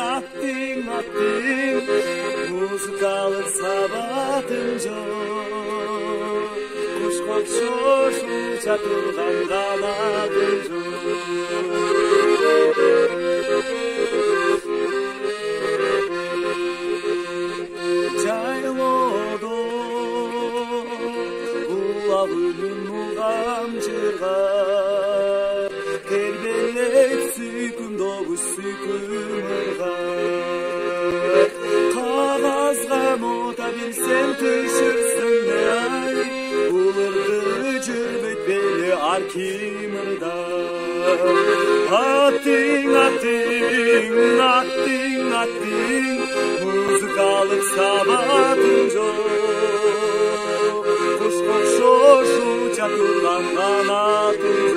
аттың, музыкалық сабатың жоқ. Құш қоп шошуша тұрған қанатың жоқ. Жайлоодо улап үнүн угам жырга, тербелет сүйкүмдөгү сүйкүмырга. Кагазга нота берсем түшүрсүң ай, улырды жүрбөйт беле аркимырда. Аттың, музыкалық сабатың жоқ. Құш қоп шошуша тұрған қанатың